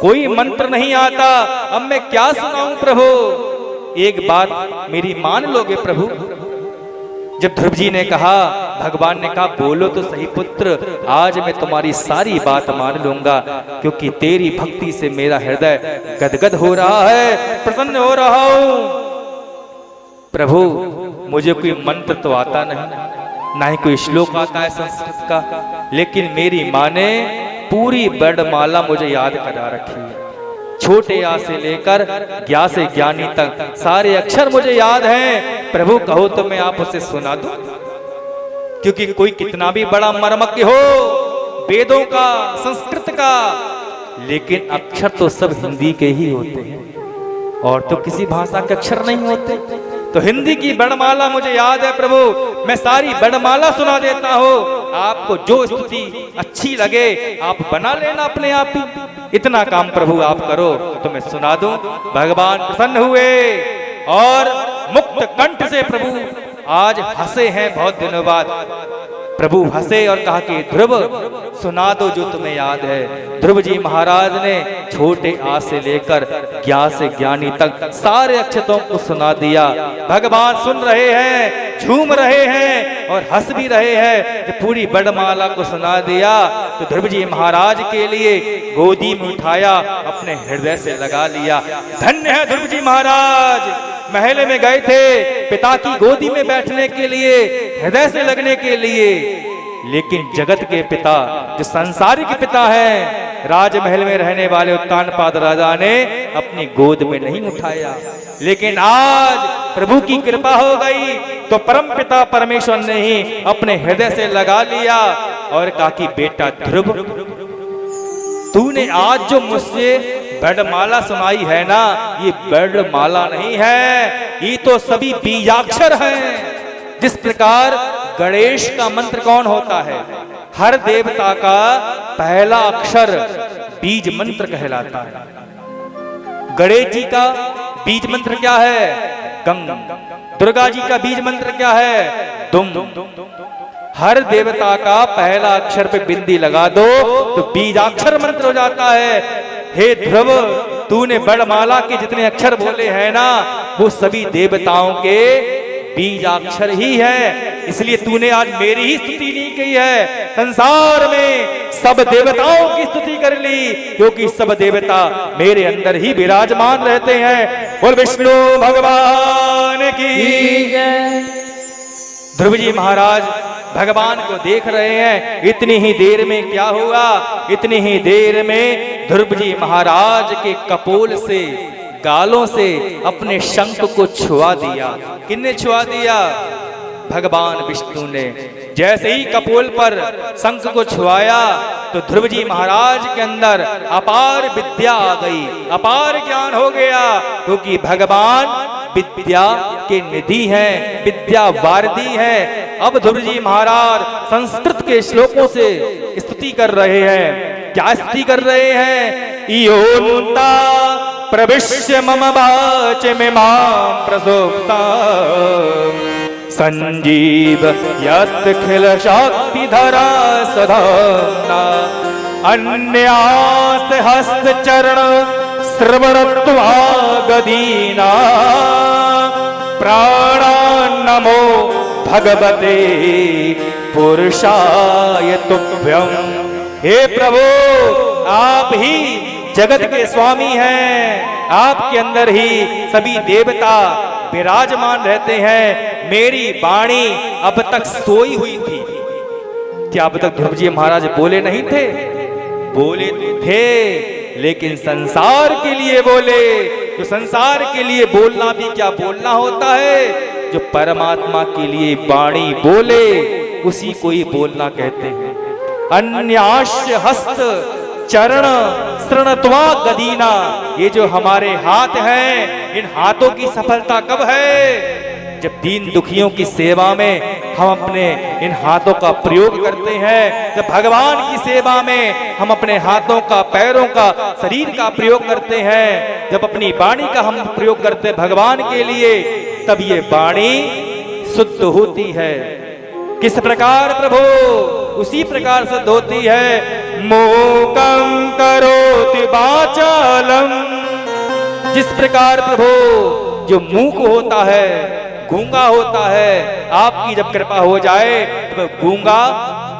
कोई मंत्र नहीं आता, अब मैं क्या सुनाऊं प्रभु। एक बात मेरी मान लोगे प्रभु। जब ध्रुव जी ने कहा, भगवान ने कहा बोलो तो सही पुत्र, आज मैं तुम्हारी सारी बात मान लूंगा, क्योंकि तेरी भक्ति से मेरा हृदय गदगद हो रहा है, प्रसन्न हो रहा हूं। प्रभु मुझे कोई मंत्र तो आता नहीं, ना ही कोई श्लोक आता है संस्कृत का, लेकिन मेरी माँ ने पूरी वर्णमाला मुझे याद करा रखी है। छोटे आ से लेकर ज्ञा से ज्ञानी तक सारे अक्षर मुझे याद हैं। प्रभु कहो तो मैं आप उसे सुना दूं, क्योंकि कोई कितना भी बड़ा मर्मज्ञ हो वेदों का, संस्कृत का, लेकिन अक्षर तो सब हिंदी के ही होते हैं, और तो किसी भाषा के अक्षर नहीं होते। तो हिंदी की वर्णमाला मुझे याद है प्रभु, मैं सारी वर्णमाला सुना देता हूँ। आपको जो स्तुति अच्छी लगे आप बना लेना अपने आप ही, इतना काम प्रभु आप करो तो मैं सुना दूं। भगवान प्रसन्न हुए और मुक्त कंठ से प्रभु आज हंसे हैं बहुत दिनों बाद। प्रभु हंसे और कहा कि ध्रुव सुना दो जो तुम्हें याद है। ध्रुव जी महाराज ने छोटे आ से लेकर ज्ञा से ज्ञानी तक सारे अक्षरों को सुना दिया। भगवान सुन रहे हैं, झूम रहे हैं और हंस भी रहे हैं। जब पूरी वर्णमाला को सुना दिया तो ध्रुव जी महाराज के लिए गोदी में उठाया, अपने हृदय से लगा लिया। धन्य है ध्रुव जी महाराज, महल में गए थे पिता की गोदी में बैठने के लिए, हृदय से लगने के लिए, लेकिन जगत के पिता जो संसारिक पिता है, राजमहल में रहने वाले उत्तानपाद राजा ने अपनी गोद में नहीं उठाया। लेकिन आज प्रभु की कृपा हो गई तो परम पिता परमेश्वर ने ही अपने हृदय से लगा लिया और कहा कि बेटा ध्रुव, तूने आज जो मुझसे वर्णमाला सुनाई है ना, ये वर्णमाला नहीं है, ये तो सभी बीजाक्षर हैं। जिस प्रकार गणेश का मंत्र कौन होता है, हर देवता का पहला अक्षर बीज मंत्र कहलाता है। गणेश जी का बीज मंत्र क्या है? गंग। दुर्गा जी का बीज मंत्र क्या है? दुम। हर देवता का पहला अक्षर पे बिंदी लगा दो तो बीजाक्षर मंत्र हो जाता है। हे ध्रुव, तूने वर्णमाला के जितने अक्षर बोले हैं ना, वो सभी देवताओं के बीजाक्षर ही है। इसलिए तूने आज मेरी ही स्तुति नहीं की है, संसार में सब देवताओं की स्तुति कर ली, क्योंकि सब देवता मेरे अंदर ही विराजमान रहते हैं। बोल विष्णु भगवान की जय। ध्रुव जी महाराज भगवान को देख रहे हैं। इतनी ही देर में क्या हुआ? इतनी ही देर में ध्रुव जी महाराज के कपोल से, गालों से अपने शंख को छुआ दिया। किसने छुआ दिया? भगवान विष्णु ने। जैसे ही कपोल पर शंख को छुआया तो ध्रुव जी महाराज के अंदर अपार विद्या आ गई, अपार ज्ञान हो गया, क्योंकि भगवान विद्या के निधि हैं, विद्या वारदी हैं। अब ध्रुव जी महाराज संस्कृत के श्लोकों से स्तुति कर रहे हैं। क्या स्तुति कर रहे हैं? योन्ता प्रविश्य मम वाच में मां प्रसोक्ता संजीव यत् खिल शक्ति धरा सदा अन्यास हस्त चरण श्रवणत्वा गदीना प्राणा नमो भगवते पुरुषाय तुभ्यं। हे प्रभु, आप ही जगत के स्वामी हैं, आपके अंदर ही सभी देवता विराजमान रहते हैं। मेरी वाणी अब तक सोई हुई थी। क्या अब तक ध्रुव जी महाराज बोले नहीं थे? बोले थे, लेकिन संसार के लिए बोले। जो संसार के लिए बोलना भी क्या बोलना होता है, जो परमात्मा के लिए वाणी बोले उसी को ही बोलना कहते हैं। अन्यास्य हस्त चरण श्रणत्वा गदीना, ये जो हमारे हाथ हैं, इन हाथों की सफलता कब है? जब दीन दुखियों की सेवा में हम अपने इन हाथों का प्रयोग करते हैं, जब भगवान की सेवा में हम अपने हाथों का, पैरों का, शरीर का प्रयोग करते हैं, जब अपनी वाणी का हम प्रयोग करते हैं भगवान के लिए, तब ये वाणी शुद्ध होती है। किस प्रकार प्रभु? उसी प्रकार शुद्ध होती है। मोकं करोति वाचालम। जिस प्रकार प्रभु जो मूक होता है, गूंगा होता है, आपकी जब कृपा हो जाए तो गूंगा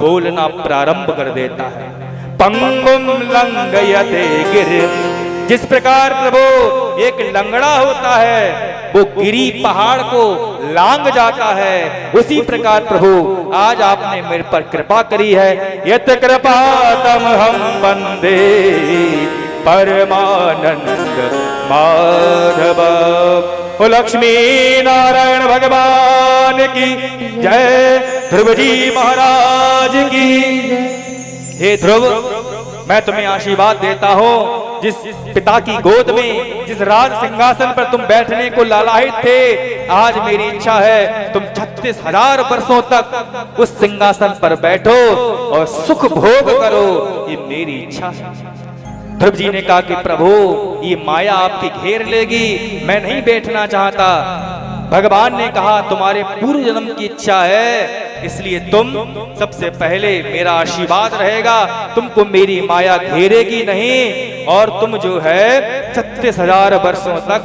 बोलना प्रारंभ कर देता है। पंगुम लंघयते गिरिम। जिस प्रकार प्रभु एक लंगड़ा होता है वो गिरी पहाड़ को लांग जाता है, उसी प्रकार प्रभु आज आपने मेरे पर कृपा करी है। यत कृपा तम हम वंदे परमानंद माधव। ओ लक्ष्मी नारायण भगवान की जय, ध्रुव जी महाराज की। हे ध्रुव, मैं तुम्हें आशीर्वाद देता हूँ, जिस पिता की गोद में जिस राज सिंहासन पर तुम बैठने को लालायित थे, आज मेरी इच्छा है तुम 36,000 वर्षों तक उस सिंहासन पर बैठो और सुख भोग करो, ये मेरी इच्छा है। ध्रुव जी ने कहा कि प्रभु ये माया आपकी घेर लेगी, मैं नहीं बैठना चाहता। भगवान ने कहा तुम्हारे पूर्व जन्म की इच्छा है, इसलिए तुम सबसे पहले मेरा आशीर्वाद रहेगा, तुमको मेरी माया घेरेगी नहीं और तुम जो है 36,000 वर्षों तक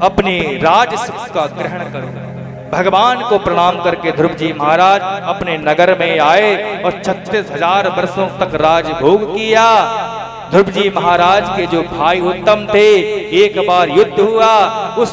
अपने राज सुख का ग्रहण करो। भगवान को प्रणाम करके ध्रुव जी महाराज अपने नगर में आए और 36,000 वर्षों तक राजभोग किया। ध्रुव जी महाराज के जो भाई उत्तम थे, एक बार युद्ध हुआ, उस